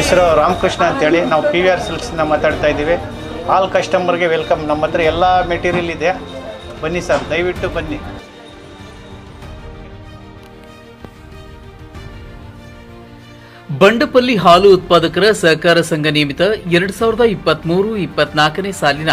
ಹೆಸರು ರಾಮಕೃಷ್ಣ ಅಂತೇಳಿ. ನಾವು PVR ಸಿಲ್ಕ್ಸಿಂದ ಮಾತಾಡ್ತಾ ಇದ್ದೀವಿ. ಆಲ್ ಕಸ್ಟಮರ್ಗೆ ವೆಲ್ಕಮ್. ನಮ್ಮ ಹತ್ರ ಎಲ್ಲ ಮೆಟೀರಿಯಲ್ ಇದೆ, ಬನ್ನಿ ಸರ್, ದಯವಿಟ್ಟು ಬನ್ನಿ. ಬಂಡಪಲ್ಲಿ ಹಾಲು ಉತ್ಪಾದಕರ ಸಹಕಾರ ಸಂಘ ನಿಯಮಿತ 2023-24ನೇ ಸಾಲಿನ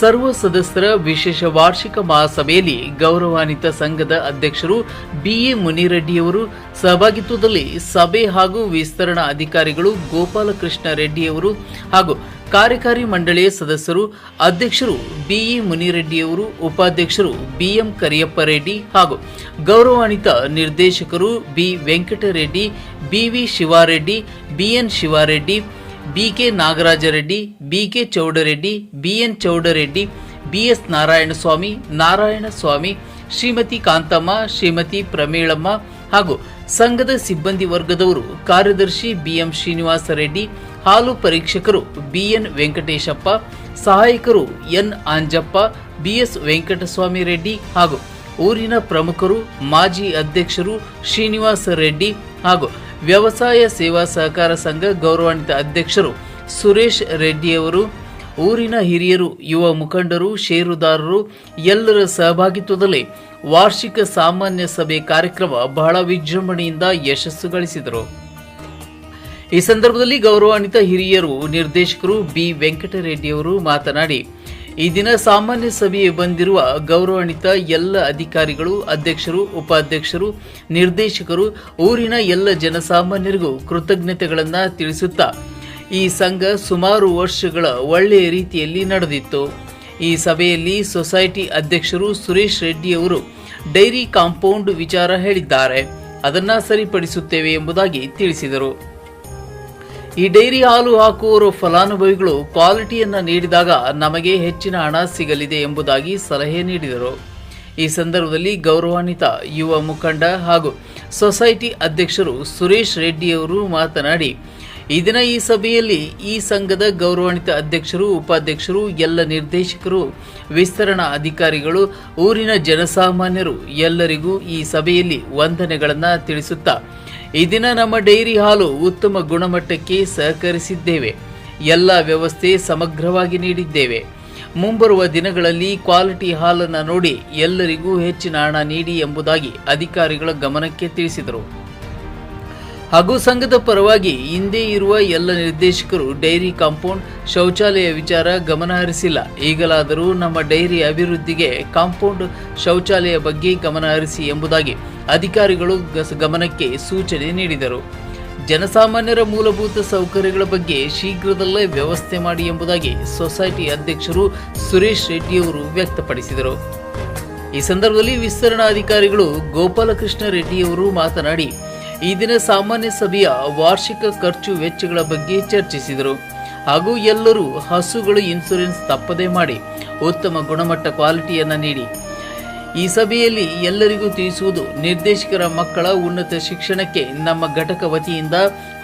ಸರ್ವ ಸದಸ್ಯರ ವಿಶೇಷ ವಾರ್ಷಿಕ ಮಹಾಸಭೆಯಲ್ಲಿ ಗೌರವಾನ್ವಿತ ಸಂಘದ ಅಧ್ಯಕ್ಷರು BA ಮುನಿರೆಡ್ಡಿಯವರು ಸಹಭಾಗಿತ್ವದಲ್ಲಿ ಸಭೆ ಹಾಗೂ ವಿಸ್ತರಣಾ ಅಧಿಕಾರಿಗಳು ಗೋಪಾಲಕೃಷ್ಣ ರೆಡ್ಡಿಯವರು ಹಾಗೂ ಕಾರ್ಯಕಾರಿ ಮಂಡಳಿಯ ಸದಸ್ಯರು, ಅಧ್ಯಕ್ಷರು BE ಮುನಿರೆಡ್ಡಿಯವರು, ಉಪಾಧ್ಯಕ್ಷರು BM ಕರಿಯಪ್ಪ ರೆಡ್ಡಿ ಹಾಗೂ ಗೌರವಾನ್ವಿತ ನಿರ್ದೇಶಕರು B Venkatareddy, BV Shivareddy, BN Shivareddy, BK Nagaraja Reddy, BK Chowdareddy, BN Chowdareddy, BS Narayanaswamy, Shrimati Kanthamma, Shrimati ಪ್ರಮೀಳಮ್ಮ ಹಾಗೂ ಸಂಘದ ಸಿಬ್ಬಂದಿ ವರ್ಗದವರು, ಕಾರ್ಯದರ್ಶಿ BM ಶ್ರೀನಿವಾಸ ರೆಡ್ಡಿ, ಹಾಲು ಪರೀಕ್ಷಕರು BN ವೆಂಕಟೇಶಪ್ಪ, ಸಹಾಯಕರು N ಆಂಜಪ್ಪ, BS ವೆಂಕಟಸ್ವಾಮಿ ರೆಡ್ಡಿ ಹಾಗೂ ಊರಿನ ಪ್ರಮುಖರು, ಮಾಜಿ ಅಧ್ಯಕ್ಷರು ಶ್ರೀನಿವಾಸ ರೆಡ್ಡಿ ಹಾಗೂ ವ್ಯವಸಾಯ ಸೇವಾ ಸಹಕಾರ ಸಂಘ ಗೌರವಾನ್ವಿತ ಅಧ್ಯಕ್ಷರು ಸುರೇಶ್ ರೆಡ್ಡಿಯವರು, ಊರಿನ ಹಿರಿಯರು, ಯುವ ಮುಖಂಡರು, ಷೇರುದಾರರು ಎಲ್ಲರ ಸಹಭಾಗಿತ್ವದಲ್ಲಿ ವಾರ್ಷಿಕ ಸಾಮಾನ್ಯ ಸಭೆ ಕಾರ್ಯಕ್ರಮ ಬಹಳ ವಿಜೃಂಭಣೆಯಿಂದ ಯಶಸ್ಸು ಗಳಿಸಿದರು. ಈ ಸಂದರ್ಭದಲ್ಲಿ ಗೌರವಾನ್ವಿತ ಹಿರಿಯರು ನಿರ್ದೇಶಕರು B ವೆಂಕಟರೆಡ್ಡಿಯವರು ಮಾತನಾಡಿ, ಈ ದಿನ ಸಾಮಾನ್ಯ ಸಭೆಗೆ ಬಂದಿರುವ ಗೌರವಾನ್ವಿತ ಎಲ್ಲ ಅಧಿಕಾರಿಗಳು, ಅಧ್ಯಕ್ಷರು, ಉಪಾಧ್ಯಕ್ಷರು, ನಿರ್ದೇಶಕರು, ಊರಿನ ಎಲ್ಲ ಜನಸಾಮಾನ್ಯರಿಗೂ ಕೃತಜ್ಞತೆಗಳನ್ನು ತಿಳಿಸುತ್ತಾ, ಈ ಸಂಘ ಸುಮಾರು ವರ್ಷಗಳ ಒಳ್ಳೆಯ ರೀತಿಯಲ್ಲಿ ನಡೆದಿತ್ತು. ಈ ಸಭೆಯಲ್ಲಿ ಸೊಸೈಟಿ ಅಧ್ಯಕ್ಷರು ಸುರೇಶ್ ರೆಡ್ಡಿಯವರು ಡೈರಿ ಕಾಂಪೌಂಡ್ ವಿಚಾರ ಹೇಳಿದ್ದಾರೆ, ಅದನ್ನ ಸರಿಪಡಿಸುತ್ತೇವೆ ಎಂಬುದಾಗಿ ತಿಳಿಸಿದರು. ಈ ಡೈರಿ ಹಾಲು ಹಾಕುವವರು ಫಲಾನುಭವಿಗಳು ಕ್ವಾಲಿಟಿಯನ್ನು ನೀಡಿದಾಗ ನಮಗೆ ಹೆಚ್ಚಿನ ಹಣ ಸಿಗಲಿದೆ ಎಂಬುದಾಗಿ ಸಲಹೆ ನೀಡಿದರು. ಈ ಸಂದರ್ಭದಲ್ಲಿ ಗೌರವಾನ್ವಿತ ಯುವ ಮುಖಂಡ ಹಾಗೂ ಸೊಸೈಟಿ ಅಧ್ಯಕ್ಷರು ಸುರೇಶ್ ರೆಡ್ಡಿಯವರು ಮಾತನಾಡಿ, ಈ ದಿನ ಈ ಸಭೆಯಲ್ಲಿ ಈ ಸಂಘದ ಗೌರವಾನ್ವಿತ ಅಧ್ಯಕ್ಷರು, ಉಪಾಧ್ಯಕ್ಷರು, ಎಲ್ಲ ನಿರ್ದೇಶಕರು, ವಿಸ್ತರಣಾ ಅಧಿಕಾರಿಗಳು, ಊರಿನ ಜನಸಾಮಾನ್ಯರು ಎಲ್ಲರಿಗೂ ಈ ಸಭೆಯಲ್ಲಿ ವಂದನೆಗಳನ್ನು ತಿಳಿಸುತ್ತಾ, ಈ ದಿನ ನಮ್ಮ ಡೈರಿ ಹಾಲು ಉತ್ತಮ ಗುಣಮಟ್ಟಕ್ಕೆ ಸಹಕರಿಸಿದ್ದೇವೆ, ಎಲ್ಲ ವ್ಯವಸ್ಥೆ ಸಮಗ್ರವಾಗಿ ನೀಡಿದ್ದೇವೆ. ಮುಂಬರುವ ದಿನಗಳಲ್ಲಿ ಕ್ವಾಲಿಟಿ ಹಾಲನ್ನು ನೋಡಿ ಎಲ್ಲರಿಗೂ ಹೆಚ್ಚಿನ ಹಣ ನೀಡಿ ಎಂಬುದಾಗಿ ಅಧಿಕಾರಿಗಳ ಗಮನಕ್ಕೆ ತಿಳಿಸಿದರು. ಹಾಗೂ ಸಂಘದ ಪರವಾಗಿ ಹಿಂದೆ ಇರುವ ಎಲ್ಲ ನಿರ್ದೇಶಕರು ಡೈರಿ ಕಾಂಪೌಂಡ್, ಶೌಚಾಲಯ ವಿಚಾರ ಗಮನ ಹರಿಸಿಲ್ಲ. ಈಗಲಾದರೂ ನಮ್ಮ ಡೈರಿ ಅಭಿವೃದ್ಧಿಗೆ ಕಾಂಪೌಂಡ್, ಶೌಚಾಲಯ ಬಗ್ಗೆ ಗಮನ ಹರಿಸಿ ಎಂಬುದಾಗಿ ಅಧಿಕಾರಿಗಳು ಗಮನಕ್ಕೆ ಸೂಚನೆ ನೀಡಿದರು. ಜನಸಾಮಾನ್ಯರ ಮೂಲಭೂತ ಸೌಕರ್ಯಗಳ ಬಗ್ಗೆ ಶೀಘ್ರದಲ್ಲೇ ವ್ಯವಸ್ಥೆ ಮಾಡಿ ಎಂಬುದಾಗಿ ಸೊಸೈಟಿ ಅಧ್ಯಕ್ಷರು ಸುರೇಶ್ ರೆಡ್ಡಿಯವರು ವ್ಯಕ್ತಪಡಿಸಿದರು. ಈ ಸಂದರ್ಭದಲ್ಲಿ ವಿಸ್ತರಣಾ ಅಧಿಕಾರಿಗಳು ಗೋಪಾಲಕೃಷ್ಣ ರೆಡ್ಡಿಯವರು ಮಾತನಾಡಿ, ಈ ದಿನ ಸಾಮಾನ್ಯ ಸಭೆಯ ವಾರ್ಷಿಕ ಖರ್ಚು ವೆಚ್ಚಗಳ ಬಗ್ಗೆ ಚರ್ಚಿಸಿದರು. ಹಾಗೂ ಎಲ್ಲರೂ ಹಸುಗಳು ಇನ್ಸೂರೆನ್ಸ್ ತಪ್ಪದೇ ಮಾಡಿ ಉತ್ತಮ ಗುಣಮಟ್ಟ ಕ್ವಾಲಿಟಿಯನ್ನು ನೀಡಿ. ಈ ಸಭೆಯಲ್ಲಿ ಎಲ್ಲರಿಗೂ ತಿಳಿಸುವುದು, ನಿರ್ದೇಶಕರ ಮಕ್ಕಳ ಉನ್ನತ ಶಿಕ್ಷಣಕ್ಕೆ ನಮ್ಮ ಘಟಕ ವತಿಯಿಂದ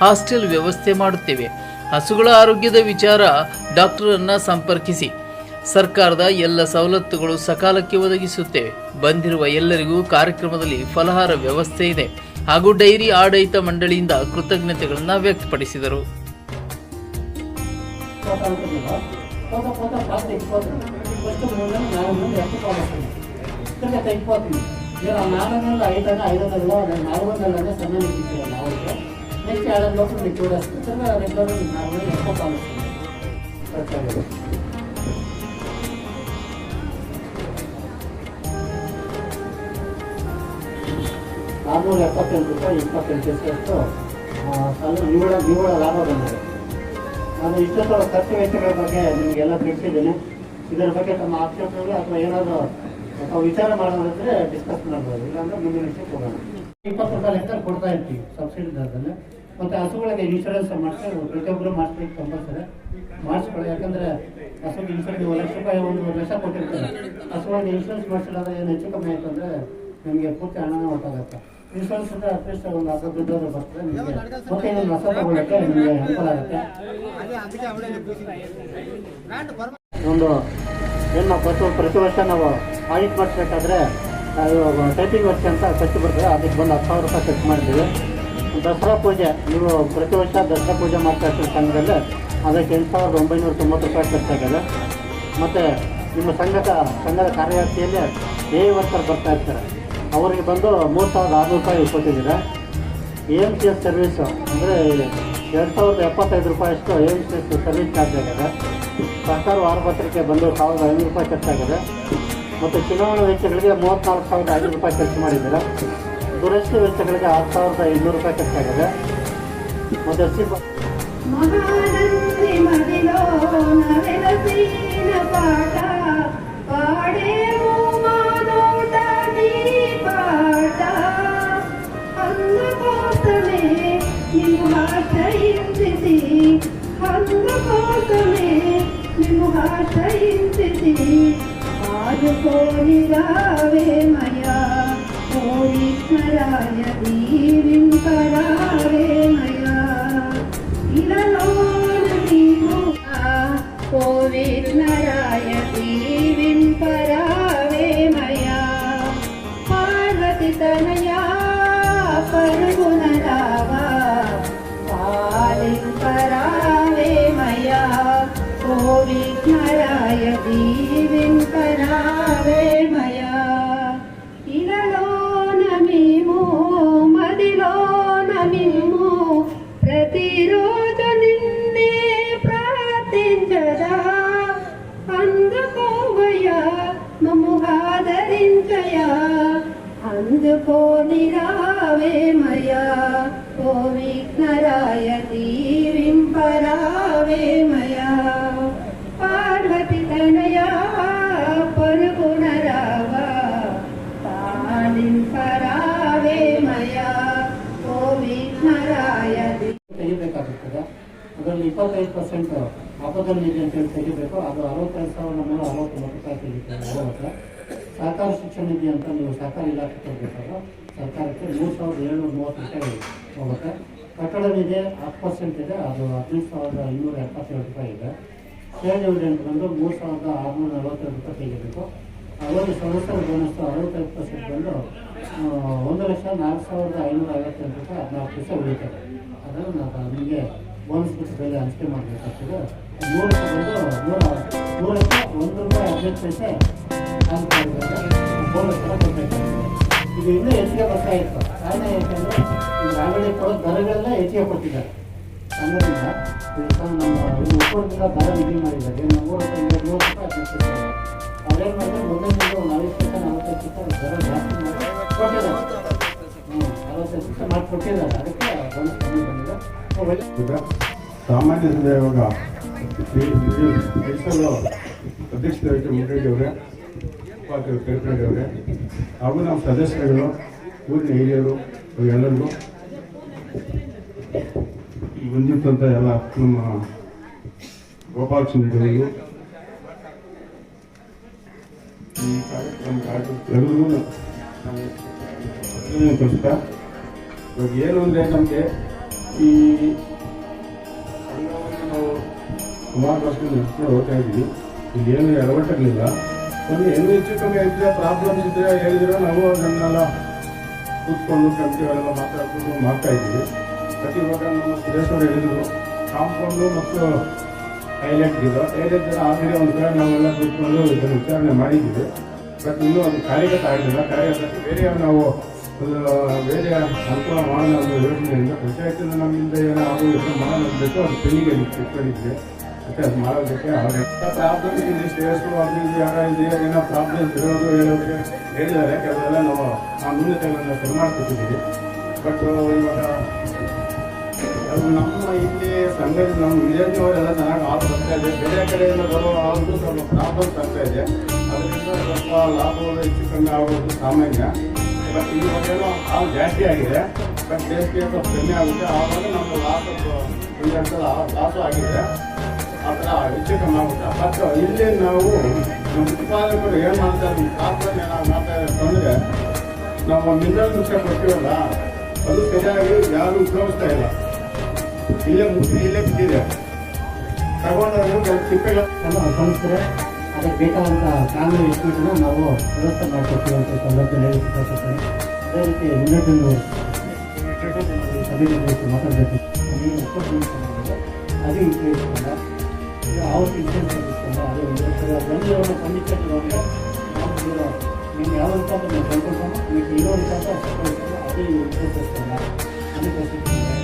ಹಾಸ್ಟೆಲ್ ವ್ಯವಸ್ಥೆ ಮಾಡುತ್ತೇವೆ. ಹಸುಗಳ ಆರೋಗ್ಯದ ವಿಚಾರ ಡಾಕ್ಟರನ್ನು ಸಂಪರ್ಕಿಸಿ ಸರ್ಕಾರದ ಎಲ್ಲ ಸವಲತ್ತುಗಳು ಸಕಾಲಕ್ಕೆ ಒದಗಿಸುತ್ತೇವೆ. ಬಂದಿರುವ ಎಲ್ಲರಿಗೂ ಕಾರ್ಯಕ್ರಮದಲ್ಲಿ ಫಲಹಾರ ವ್ಯವಸ್ಥೆ ಇದೆ ಹಾಗೂ ಡೈರಿ ಆಡಳಿತ ಮಂಡಳಿಯಿಂದ ಕೃತಜ್ಞತೆಗಳನ್ನು ವ್ಯಕ್ತಪಡಿಸಿದರು. ರೂಪಾಯಿ ನಿವ್ವಳ ಲಾಭ ಬಂದಿದೆ. ನಾನು ಇಷ್ಟೊತ್ತು ಖರ್ಚು ವೆಚ್ಚಗಳ ಬಗ್ಗೆ ನಿಮಗೆಲ್ಲ ತಿಳಿಸಿದ್ದೇನೆ. ಇದರ ಬಗ್ಗೆ ತಮ್ಮ ಆಕ್ಷೇಪಗಳು ಅಥವಾ ಏನಾದರೂ ವಿಚಾರ ಮಾಡೋದಾದ್ರೆ ಡಿಸ್ಕಸ್ ಮಾಡ್ಬೋದು, ಇಲ್ಲಾಂದ್ರೆ ಮುಂದಿನ ವಿಷಯಕ್ಕೆ ಹೋಗೋಣ. 20 ರೂಪಾಯಿ ಲೆಕ್ಕ ಕೊಡ್ತಾ ಇರ್ತೀವಿ ಸಬ್ಸಿಡಿ ದರದಲ್ಲಿ. ಮತ್ತು ಹಸುಗಳಿಗೆ ಇನ್ಶೂರೆನ್ಸ್ ಮಾಡಿಸಿ ಪ್ರತಿಯೊಬ್ಬರು ಮಾಡಿಸ್ಬೇಕು, ಕಂಪಲ್ಸರಿ ಮಾಡಿಸ್ಕೊಳ್ಳಿ. ಯಾಕಂದರೆ ಹಸುಗೆ ಇನ್ಶೂರೆನ್ಸ್ 1 ಲಕ್ಷ ರೂಪಾಯಿ 1 ಲಕ್ಷ ಕೊಟ್ಟಿರ್ತಾರೆ. ಹಸುಗಳಿಗೆ ಇನ್ಶೂರೆನ್ಸ್ ಮಾಡಿಸಿದ್ರೆ ಏನು ಹೆಚ್ಚು ಕಮ್ಮಿ ಆಯಿತು ಅಂದರೆ ನಿಮಗೆ ಪೂರ್ತಿ ಹಣನೇ ಹೊರಟಾಗುತ್ತೆ. ಇನ್ಶೂರೆನ್ಸ್ ಅಂದರೆ ಅಟ್ಲೀಸ್ಟ್ ಒಂದು 10 ದುಡ್ಡು ಬರ್ತದೆ ನಿಮಗೆ. ಮತ್ತೆ ಇದನ್ನು ಹೊಸ ತಗೊಳ್ಳೋಕ್ಕೆ ನಿಮಗೆ ಅನುಕೂಲ ಆಗುತ್ತೆ. ಒಂದು ಏನು ನಾವು ಪ್ರತಿ ವರ್ಷ ನಾವು ಆಡಿಟ್ ಮಾಡಿಸ್ಬೇಕಾದ್ರೆ ಟೈಪಿಂಗ್ ವರ್ಷ ಅಂತ ಖರ್ಚು ಬರ್ತದೆ. ಅದಕ್ಕೆ ಬಂದು 10,000 ರೂಪಾಯಿ ಖರ್ಚು ಮಾಡಿದ್ದೀವಿ. ದಸರಾ ಪೂಜೆ ನೀವು ಪ್ರತಿ ವರ್ಷ ದಸರಾ ಪೂಜೆ ಮಾಡ್ತಾ ಇರ್ತೀರಿ ಸಂಘದಲ್ಲಿ, ಅದಕ್ಕೆ 8,990 ರೂಪಾಯಿ ಖರ್ಚಾಗಿದೆ. ಮತ್ತು ನಿಮ್ಮ ಸಂಘದ ಕಾರ್ಯವ್ಯಾಪ್ತಿಯಲ್ಲಿ ವರ್ಕರ್ ಬರ್ತಾ ಇರ್ತಾರೆ, ಅವರಿಗೆ ಬಂದು 3,600 ರೂಪಾಯಿ ಕೊಟ್ಟಿದ್ದೀರಾ. AMCS ಸರ್ವಿಸು ಅಂದರೆ 2,075 ರೂಪಾಯಿಯಷ್ಟು AMCS ಸರ್ವಿಸ್ ಚಾರ್ಜ್ ಆಗಿದೆ. ಸರ್ಕಾರ ವಾರಪತ್ರಿಕೆ ಬಂದು 1,500 ರೂಪಾಯಿ ಖರ್ಚಾಗಿದೆ. ಮತ್ತು ಚುನಾವಣಾ ವೆಚ್ಚಗಳಿಗೆ 34,500 ರೂಪಾಯಿ ಖರ್ಚು ಮಾಡಿದ್ದೀರಾ. ದುರಸ್ತಿ ವೆಚ್ಚಗಳಿಗೆ 6,200 ರೂಪಾಯಿ ಖರ್ಚಾಗಿದೆ. ಮತ್ತು ఆదుకోనిరావే మయా కోవిష్మరాయ దీవింపరావే మయా ఇలలోన నీవు కోవిష్మరాయ దీవింపరావే మయా పార్వతి తనయా పరుగునరావా పాలింపరావే మయా కోవిష్మరాయ దీవింపరావే మయా ఇలలోన మేము మదిలోన మేము ప్రతిరోజు నిన్నే ప్రార్థించదా అందుకోవయా మమ్ము ఆదరించయా అందుకోనిరావే మయా ఓ విఘ్నరాయ దీవింపరావే మయా పార్వతి తనయా పరుగుణరావా పాలింపరావే మయా ఓ విఘ్నరాయ ತೆಗಿಬೇಕಾಗುತ್ತದೆ. ಅದರಲ್ಲಿ 25% ಆಪದ ನಿಧಿ ಅಂತೇಳಿ ತೆಗಿಬೇಕು. ಅದು 65,369 ರೂಪಾಯಿ ತೆಗಿತಾರೆ. ಸಹಕಾರ ಶಿಕ್ಷಣ ನಿಧಿ ಅಂತ ನೀವು ಸಹಕಾರ ಇಲಾಖೆ ತೆಗಿಬೇಕಾದ್ರೆ ಸರ್ಕಾರಕ್ಕೆ 3,730 ರೂಪಾಯಿ ಹೋಗುತ್ತೆ. ಕಟ್ಟಡ ನಿಧಿ 10% ಇದೆ, ಅದು 15,277 ರೂಪಾಯಿ ಇದೆ. ಶೇರ್ ಡಿವಿಡೆಂಟ್ ಬಂದು 3,642 ರೂಪಾಯಿ ತೆಗಿಬೇಕು. ಅವರಿಗೆ ಸದಸ್ಯರ ಬೋನಸ್ 65% ಬಂದು 1,04,558 ರೂಪಾಯಿ 14 ಉಳಿತದೆ. ಅದನ್ನು ನಾವು ನಿಮಗೆ ಬೋನಸ್ ಬಿಟ್ಟು ಬೆಲೆ ಹಂಚಿಕೆ ಮಾಡಬೇಕಾಗ್ತದೆ. 3 ಲಕ್ಷ 1 ರೂಪಾಯಿ 15 ಪೈಸೆ ಬೋನಸ್ ಎಲ್ಲ ಕೊಡಬೇಕಾಗ್ತದೆ. ಇದು ಇನ್ನೂ ಹೆಚ್ಚಿಗೆ ಬರ್ತಾ ಇತ್ತು. ಕಾರಣ ಏಕೆಂದರೆ ಈಗ ಆಲ್ರೆಡಿ ಕೊಡೋ ದರಗಳೆಲ್ಲ ಹೆಚ್ಚಿಗೆ ಕೊಟ್ಟಿದ್ದಾರೆ. ಸಂಘದಿಂದ ನಮ್ಮ ಒಕ್ಕೂಟದಿಂದ ದರ ನಿಗದಿ ಮಾಡಿದ್ದಾರೆ. 3 ರೂಪಾಯಿ 3 ರೂಪಾಯಿ 15 ಪೈಸೆ. ಅವ್ರೇನು ಮಾಡಿದ್ರೆ ಮೊದಲನೇ 40% 45% ದರ ಜಾಸ್ತಿ ಮಾಡಿ ಕೊಟ್ಟಿದ್ದಾರೆ. 45% ಮಾಡಿ ಕೊಟ್ಟಿದ್ದಾರೆ. ಅದಕ್ಕೆ ಬೋನಸ್ ಕಮ್ಮಿ ಬಂದಿದೆ. ಸಾಮಾನ್ಯ ಸಭೆ ಇವಾಗ ಅಧ್ಯಕ್ಷರಾಗಿ ಮುನ್ನಡೆಡಿ ಅವರೇ, ಉಪಾಧ್ಯಕ್ಷರು ಕರಿಪೇಡಿ ಅವರೇ ಹಾಗೂ ನಮ್ಮ ಸದಸ್ಯರುಗಳು, ಊರಿನ ಹಿರಿಯರು ಎಲ್ಲರಿಗೂ ಬಂದಿತ್ತಂತ ಎಲ್ಲ ನಮ್ಮ ಗೋಪಾಲಕೃಷ್ಣ ಅವರಿಗೂ ಈ ಕಾರ್ಯಕ್ರಮ ಎಲ್ಲರಿಗೂ ಕಲಿಸ್ತಾ ಇವಾಗ ಏನು ಅಂದರೆ ನಮಗೆ ಈ ಸಂಘವನ್ನು ನಾವು ಸುಮಾರು ವರ್ಷದಿಂದ ನಡೆಸ್ಕೊಂಡು ಹೋಗ್ತಾ ಇದ್ದೀವಿ. ಇಲ್ಲೇನು ಎಡವಟ್ಟಿರಲಿಲ್ಲ. ಒಂದು ಏನು ಹೆಚ್ಚು ಕಮ್ಮಿ ಇದ್ದರೆ ಪ್ರಾಬ್ಲಮ್ಸ್ ಇದ್ದರೆ ಹೇಳಿದ್ರೆ ನಾವು ಅದನ್ನೆಲ್ಲ ಕೂತ್ಕೊಂಡು ಕಮಿಟಿಗಳೆಲ್ಲ ಮಾತಾಡ್ಕೊಂಡು ಮಾಡ್ತಾ ಇದ್ದೀವಿ. ಬಟ್ ಇವಾಗ ನಮ್ಮ ಸುರೇಶ್ವರು ಹೇಳಿದರು ಕಾಂಪೌಂಡು ಮತ್ತು ಟೈಲೆಟ್ ಆಲ್ರೆಡಿ ಒಂದು ಕಡೆ ನಾವೆಲ್ಲ ಕೂತ್ಕೊಂಡು ಇದನ್ನು ವಿಚಾರಣೆ ಮಾಡಿದ್ದೀವಿ. ಬಟ್ ಇನ್ನೂ ಅದು ಕಾರ್ಯಗತ ಆಗಲಿಲ್ಲ. ಕಾರ್ಯಗತ ಬೇರೆ ನಾವು ಬೇರೆ ಅನುಕೂಲ ಮಾಡೋಣ ಅನ್ನೋ ಯೋಜನೆಯಿಂದ ಪಂಚಾಯತಿಂದ ನಮ್ಮಿಂದ ಏನೋ ಆಗೋದು ಮಾಡೋದಕ್ಕೆ ಅದು ಪೆಂಡಿಗೆ ಇಟ್ಕೊಂಡಿದ್ವಿ. ಮತ್ತು ಅದು ಮಾಡೋದಕ್ಕೆ ಪ್ರಾಬ್ಲಮ್ ಇದೆ. ಸ್ಟೇಷನ್ ಅಲ್ಲಿ ಯಾರಾಗಿದೆ ಏನೋ ಪ್ರಾಬ್ಲಮ್ ಇರೋದು ಹೇಳೋರಿಗೆ ಹೇಳಿದ್ದಾರೆ. ಕೆಲವೆಲ್ಲ ನಾವು ಆ ನ್ಯೂನತೆಗಳನ್ನು ಸರಿ ಮಾಡ್ಕೊತಿದ್ದೀವಿ. ಬಟ್ ಇವಾಗ ಅದು ನಮ್ಮ ಇಲ್ಲಿ ಸಂಘದ ನಮ್ಮ ವಿಲೇಜ್ನವರೆಲ್ಲ ಚೆನ್ನಾಗಿ ಹಾಲು ಬರ್ತಾ ಇದೆ. ಬೇರೆ ಕಡೆಯಿಂದ ಬರೋ ಹಾಲು ಸ್ವಲ್ಪ ಪ್ರಾಬ್ಲಮ್ಸ್ ಆಗ್ತಾ ಇದೆ. ಅದರಿಂದ ಸ್ವಲ್ಪ ಲಾಭಗಳು ಹೆಚ್ಚು ಕಮ್ಮಿ ಆಗೋದು ಸಾಮಾನ್ಯ. ಬಟ್ ಇವಾಗೇನೋ ಹಾಲು ಜಾಸ್ತಿ ಆಗಿದೆ. ಬಟ್ ಜಾಸ್ತಿ ಸ್ವಲ್ಪ ಕಮ್ಮಿ ಆಗುತ್ತೆ. ಆವಾಗ ನಮ್ಮ ಲಾಸು ಆಗಿದೆ. ಆ ಥರ ಹೆಚ್ಚು ಕಮ್ಮಿ ಆಗುತ್ತೆ. ಬಟ್ ಇಲ್ಲಿ ನಾವು ನಮ್ಮ ಉತ್ಪಾದಕರು ಏನು ಮಾಡ್ತಾರೆ, ಕಾಪನ್ನು ಏನಾದ್ರು ಮಾಡ್ತಾರೆ ಅಂತಂದರೆ ನಾವು ಮಿನರಲ್ ಮಿಶ್ರ ಕೊಡ್ತೀವಲ್ಲ ಅದು ಸರಿಯಾಗಿ ಯಾರು ಉಪಯೋಗಿಸ್ತಾ ಇಲ್ಲ. ಇಲ್ಲೇ ಮುಚ್ಚಿ ಇಲ್ಲೇ ಬಿದ್ದಿದೆ. ತಗೊಂಡಾಗ ತಿಪ್ಪೆಗಳನ್ನು ಸಂಸ್ಥೆ ಅದಕ್ಕೆ ಬೇಕಾದಂಥ ಕಾನೂನು ಎಸ್ಟಿಮೇಟನ್ನು ನಾವು ವ್ಯವಸ್ಥೆ ಮಾಡಿಕೊಡ್ತೀವಿ ಅಂತ ಸಂದರ್ಭದಲ್ಲಿ ಹೇಳಿ ಇಷ್ಟಪಡ್ತೇನೆ. ಅದೇ ರೀತಿ ಮುನ್ನಡೆಯನ್ನು ಅಭಿವೃದ್ಧಿ ಮಾತಾಡಬೇಕು ನೀನು ಒಪ್ಪತ್ತು ಅದು ಇಟ್ಕೊಂಡ ಅವ್ರಿಗೆ ಇನ್ಸೂರೆನ್ಸ್ ಇಟ್ಕೊಂಡ ಅದು ಜನರನ್ನು ಕಂಡಿಕೊಂಡು ನಾವು ನೀವು ಯಾವ ರೀತಿ ನೀವು ಕಲ್ತ್ಕೊಂಡು మీకు ఇరో రీతి అది ఇన్సూరెన్స్ అన్ని ప్రశ్నిస్తున్నాయి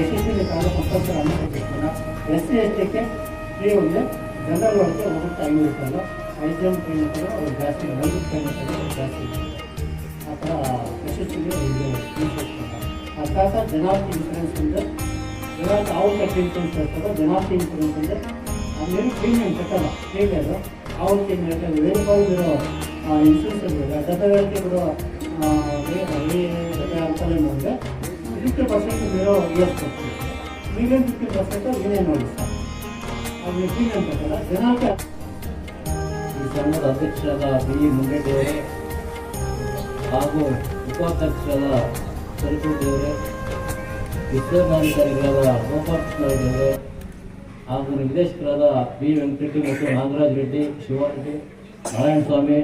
ఎస్ఎస్సీ కాదు కంపల్సరీ అన్ని ప్రశ్నిస్తున్నా ఎస్సీ ఎస్టీకి ఫ్రీ ఉంది ಜನರಲ್ వాళ్ళకి ఒకటి 5 రూపాయలు ఐజీఎం క్లినిక్లో ఒక జాస్తి 5 రూపాయలు జాస్తి అక్కడ ఎస్ఎస్సీలో తీసుకొస్తున్నారు ఆ కాక జనాభా ఇన్సూరెన్స్ ఉంది జనాభా ఆవు కట్టి ఇన్సూరెన్స్ చేస్తారో జనాభా ఇన్సూరెన్స్ ఉంది మీరు ప్రీమియం కట్టాలి ఫ్రీ లేదు ఆవులకి 1000 రూపాయలు మీరు ಇನ್ಸೂರೆನ್ಸ್ ಇರಬೇಕು 70,000కి ఇప్పుడు 70,000 ఉంటే 50% మీరు వేసుకోవచ్చు మిగిలిన 50% నేనే ನೋಡಿಸ್ತಾ ಅದು ಪ್ರೀಮಿಯಂ ಕಟ್ಟಲ್ಲ ಜನಕ್ಕೆ ಈ ಸಂಘದ ಅಧ್ಯಕ್ಷರಾದ ಬಿ ಮುಂಡೆದೇವರೇ ಹಾಗೂ ಉಪಾಧ್ಯಕ್ಷರಾದ ಸರಿಕೋಟೆಯವರೇ ವಿಸ್ತರಣಾಧಿಕಾರಿಗಳಾದ ಗೋಪಾಲಕೃಷ್ಣ ಅವರೇ ಹಾಗೂ ನಿರ್ದೇಶಕರಾದ ಬಿ ವೆಂಕಟರೆಡ್ಡಿ ಮತ್ತು ನಾಗರಾಜ್ ರೆಡ್ಡಿ ಶಿವಾರೆಡ್ಡಿ ನಾರಾಯಣ ಸ್ವಾಮಿ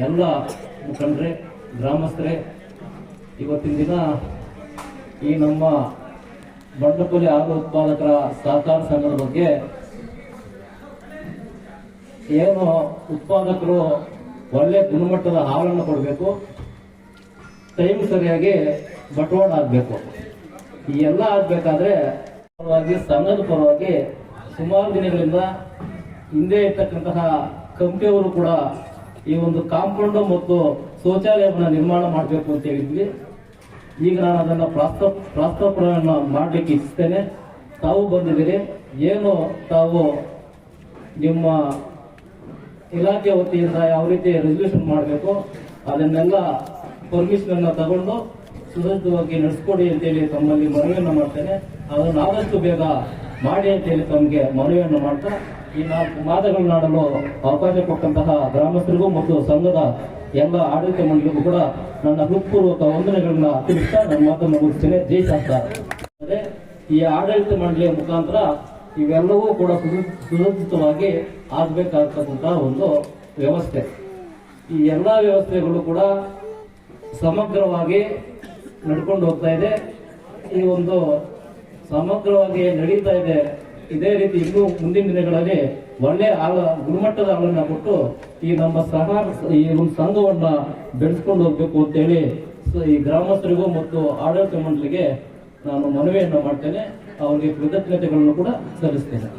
ಎಲ್ಲ ಮುಖಂಡರೇ ಗ್ರಾಮಸ್ಥರೇ ಇವತ್ತಿನ ದಿನ ಈ ನಮ್ಮ ಬಂಡಪಲ್ಲಿ ಹಾಲು ಉತ್ಪಾದಕರ ಸಹಕಾರ ಸಂಘದ ಬಗ್ಗೆ ಏನು ಉತ್ಪಾದಕರು ಒಳ್ಳೆ ಗುಣಮಟ್ಟದ ಹಾಲನ್ನು ಕೊಡಬೇಕು, ಟೈಮ್ ಸರಿಯಾಗಿ ಬಂಡವಾಳ ಆಗಬೇಕು. ಈ ಎಲ್ಲ ಆಗಬೇಕಾದ್ರೆ ಸಂಘದ ಪರವಾಗಿ ಸುಮಾರು ದಿನಗಳಿಂದ ಹಿಂದೆ ಇರ್ತಕ್ಕಂತಹ ಕಂಪನಿಯವರು ಕೂಡ ಈ ಒಂದು ಕಾಂಪೌಂಡ್ ಮತ್ತು ಶೌಚಾಲಯವನ್ನು ನಿರ್ಮಾಣ ಮಾಡಬೇಕು ಅಂತ ಹೇಳಿದ್ವಿ. ಈಗ ನಾನು ಅದನ್ನು ಪ್ರಸ್ತಾಪವನ್ನು ಮಾಡಲಿಕ್ಕೆ ಇಚ್ಛಿಸ್ತೇನೆ. ತಾವು ಬಂದಿದ್ದೀರಿ, ಏನು ತಾವು ನಿಮ್ಮ ಇಲಾಖೆ ವತಿಯಿಂದ ಯಾವ ರೀತಿ ರೆಸಲ್ಯೂಷನ್ ಮಾಡಬೇಕು ಅದನ್ನೆಲ್ಲ ಪರ್ಮಿಷನ್ ತಗೊಂಡು ಸುಸಜ್ಜಿತವಾಗಿ ನಡೆಸ್ಕೊಡಿ ಅಂತೇಳಿ ತಮ್ಮಲ್ಲಿ ಮನವಿಯನ್ನು ಮಾಡ್ತೇನೆ. ಅದನ್ನು ಆದಷ್ಟು ಬೇಗ ಮಾಡಿ ಅಂತೇಳಿ ತಮಗೆ ಮನವಿಯನ್ನು ಮಾಡ್ತಾ ಈ 4 ಮಾತುಗಳನ್ನಾಡಲು ಅವಕಾಶ ಕೊಟ್ಟಂತಹ ಗ್ರಾಮಸ್ಥರಿಗೂ ಮತ್ತು ಸಂಘದ ಎಲ್ಲ ಆಡಳಿತ ಮಂಡಳಿಗೂ ಕೂಡ ನನ್ನ ಹೃತ್ಪೂರ್ವಕ ವಂದನೆಗಳನ್ನ ತಿಳಿಸ್ತಾ ನನ್ನ ಮಾತನ್ನು ಮುಗಿಸ್ತೇನೆ. ಜೈ ಶಾಸ್ತ್ರ. ಈ ಆಡಳಿತ ಮಂಡಳಿಯ ಮುಖಾಂತರ ಇವೆಲ್ಲವೂ ಕೂಡ ಸುಸಜ್ಜಿತವಾಗಿ ಆಗಬೇಕಾಗ್ತಕ್ಕಂತಹ ಒಂದು ವ್ಯವಸ್ಥೆ. ಈ ಎಲ್ಲ ವ್ಯವಸ್ಥೆಗಳು ಕೂಡ ಸಮಗ್ರವಾಗಿ ನಡ್ಕೊಂಡು ಹೋಗ್ತಾ ಇದೆ. ಈ ಒಂದು ಸಮಗ್ರವಾಗಿ ನಡೀತಾ ಇದೆ. ಇದೇ ರೀತಿ ಇನ್ನೂ ಮುಂದಿನ ದಿನಗಳಲ್ಲಿ ಒಳ್ಳೆ ಗುಣಮಟ್ಟದ ಹಾಲನ್ನ ಕೊಟ್ಟು ಈ ನಮ್ಮ ಈ ಒಂದು ಸಂಘವನ್ನ ಬೆಳೆಸ್ಕೊಂಡು ಹೋಗ್ಬೇಕು ಅಂತೇಳಿ ಈ ಗ್ರಾಮಸ್ಥರಿಗೂ ಮತ್ತು ಆಡಳಿತ ಮಂಡಳಿಗೆ ನಾನು ಮನವಿಯನ್ನು ಮಾಡ್ತೇನೆ. ಅವರಿಗೆ ಕೃತಜ್ಞತೆಗಳನ್ನು ಕೂಡ ಸಲ್ಲಿಸ್ತೇನೆ.